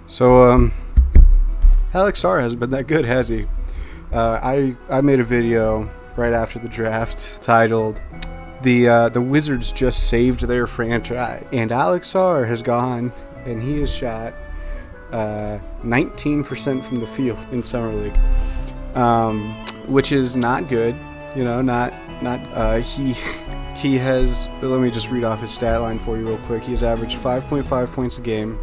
So, Alex Sarr hasn't been that good, has he? I made a video right after the draft titled the Wizards just saved their franchise, and Alex Sarr has gone and he has shot 19% from the field in summer league, which is not good. You know, he has. Let me just read off his stat line for you real quick. He has averaged 5.5 points a game,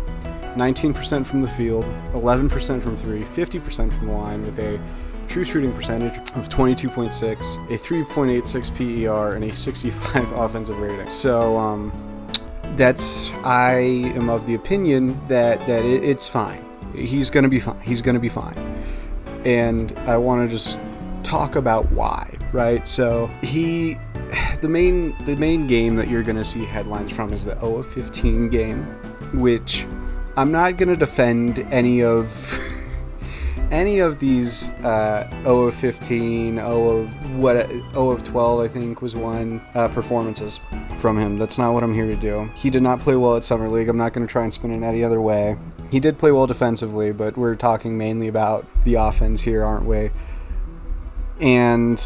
19% from the field, 11% from three, 50% from the line, with a true shooting percentage of 22.6, a 3.86 PER, and a 65 offensive rating. So, I am of the opinion that it's fine. He's gonna be fine. He's gonna be fine. And I want to just talk about why, right? So the main game that you're gonna see headlines from is the 0 of 15 game, which I'm not gonna defend any of these 0 of 15, 0 of 12, I think was one, performances from him. That's not what I'm here to do. He did not play well at Summer League. I'm not going to try and spin it any other way. He did play well defensively, but we're talking mainly about the offense here, aren't we? And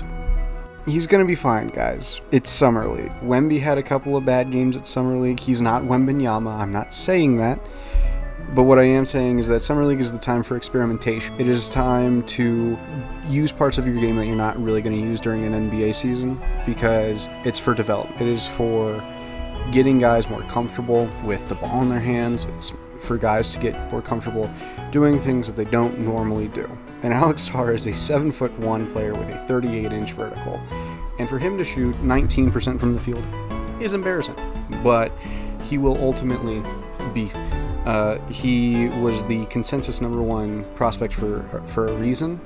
he's going to be fine, guys. It's Summer League. Wemby had a couple of bad games at Summer League. He's not Wembanyama. I'm not saying that. But what I am saying is that Summer League is the time for experimentation. It is time to use parts of your game that you're not really going to use during an NBA season, because it's for development. It is for getting guys more comfortable with the ball in their hands. It's for guys to get more comfortable doing things that they don't normally do. And Alex Sarr is a 7'1" player with a 38-inch vertical. And for him to shoot 19% from the field is embarrassing. But he will ultimately be... he was the consensus number one prospect for a reason.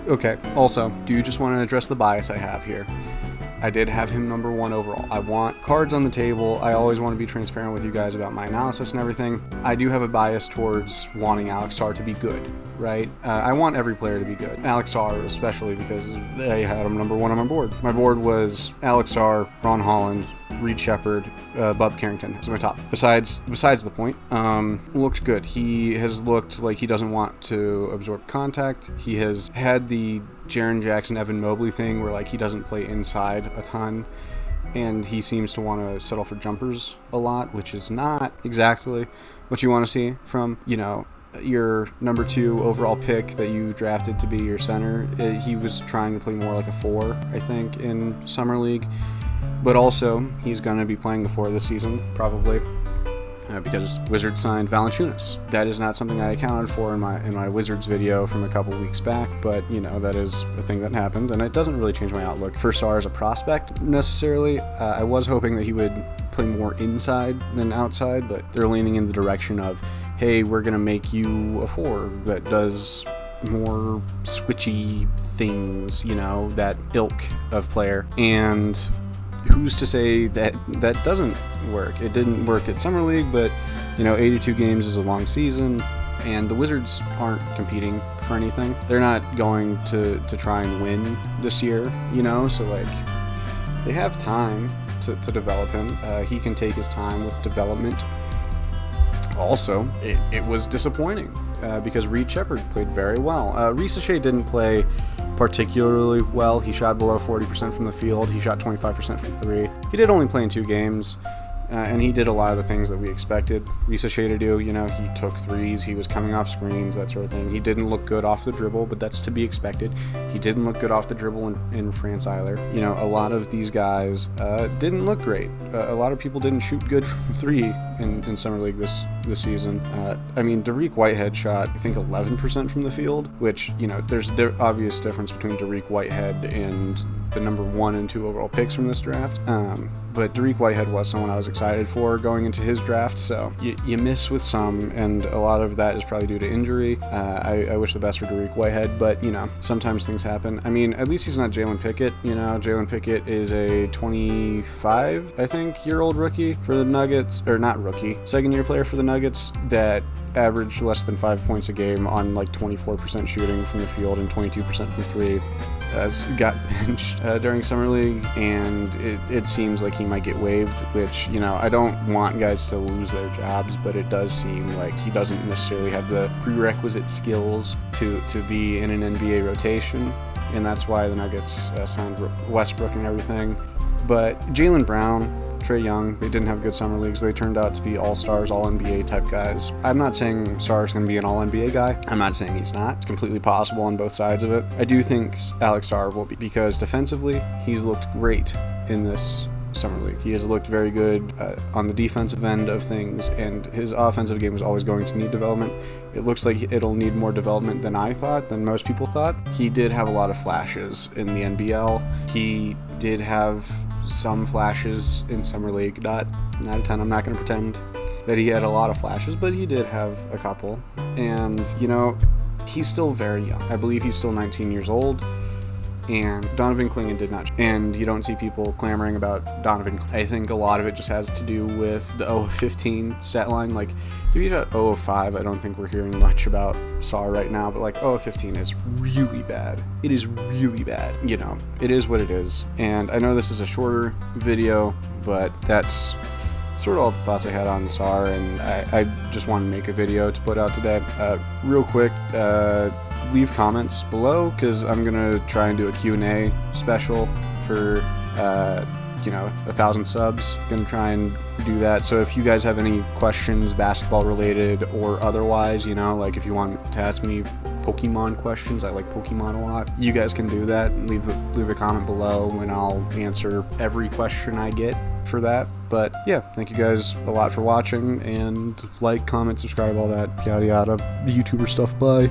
Okay, also, do you just want to address the bias I have here? I did have him number one overall. I want cards on the table. I always want to be transparent with you guys about my analysis and everything. I do have a bias towards wanting Alex Sarr to be good, right? I want every player to be good. Alex Sarr especially, because I had him number one on my board. My board was Alex Sarr, Ron Holland, Reed Shepherd, Bub Carrington as my top. Besides the point, looked good. He has looked like he doesn't want to absorb contact. He has had the Jaren Jackson, Evan Mobley thing where like he doesn't play inside a ton, and he seems to want to settle for jumpers a lot, which is not exactly what you want to see from, you know, your number 2 overall pick that you drafted to be your center. He was trying to play more like a 4, I think, in Summer League. But also, he's going to be playing the 4 this season, probably, because Wizards signed Valanciunas. That is not something I accounted for in my Wizards video from a couple weeks back, but, you know, that is a thing that happened, and it doesn't really change my outlook for Sarr as a prospect, necessarily. I was hoping that he would play more inside than outside, but they're leaning in the direction of, hey, we're going to make you a 4 that does more switchy things, you know, that ilk of player. And who's to say that that doesn't work? It didn't work at Summer League, but, you know, 82 games is a long season, and the Wizards aren't competing for anything. They're not going to try and win this year, you know, so, like, they have time to develop him. He can take his time with development. Also, it was disappointing because Reed Shepherd played very well. Ricochet didn't play particularly well. He shot below 40% from the field. He shot 25% from 3. He did only play in 2 games, and he did a lot of the things that we expected Ricochet to do. You know, he took threes, he was coming off screens, that sort of thing. He didn't look good off the dribble, but that's to be expected. He didn't look good off the dribble in France either. You know, a lot of these guys didn't look great. A lot of people didn't shoot good from 3 in Summer League this season. I mean, Dariq Whitehead shot, I think, 11% from the field, which, you know, there's obvious difference between Dariq Whitehead and the number 1 and 2 overall picks from this draft. But Dariq Whitehead was someone I was excited for going into his draft, so you miss with some, and a lot of that is probably due to injury. I wish the best for Dariq Whitehead, but, you know, sometimes things happen. I mean, at least he's not Jalen Pickett, you know. Jalen Pickett is a 25, I think, year-old rookie for the Nuggets, or not rookie, second-year player for the Nuggets that averaged less than 5 points a game on, like, 24% shooting from the field and 22% from 3. got benched during Summer League, and it seems like he might get waived, which, you know, I don't want guys to lose their jobs, but it does seem like he doesn't necessarily have the prerequisite skills to be in an NBA rotation, and that's why the Nuggets signed Westbrook and everything. But Jaylen Brown, Trae Young, they didn't have good summer leagues. They turned out to be all-stars, all-NBA type guys. I'm not saying Sarr's going to be an all-NBA guy. I'm not saying he's not. It's completely possible on both sides of it. I do think Alex Sarr will be, because defensively, he's looked great in this summer league. He has looked very good on the defensive end of things, and his offensive game is always going to need development. It looks like it'll need more development than most people thought. He did have a lot of flashes in the NBL. He did have some flashes in summer league, not a ton. I'm not going to pretend that he had a lot of flashes, but he did have a couple. And, you know, he's still very young. I believe he's still 19 years old. And Donovan Clingan did not. And you don't see people clamoring about Donovan. I think a lot of it just has to do with the 0-15 stat line. Like, if you got 0-5, I don't think we're hearing much about Sarr right now. But, like, 0-15 is really bad. It is really bad. You know, it is what it is. And I know this is a shorter video, but that's sort of all the thoughts I had on Sarr. And I just wanted to make a video to put out today. Real quick, leave comments below, because I'm gonna try and do a Q&A special for 1,000 subs. Gonna try and do that. So if you guys have any questions, basketball related or otherwise, you know, like if you want to ask me Pokemon questions, I like Pokemon a lot, you guys can do that. Leave a comment below and I'll answer every question I get for that. But yeah, thank you guys a lot for watching, and like, comment, subscribe, all that yada yada YouTuber stuff. Bye.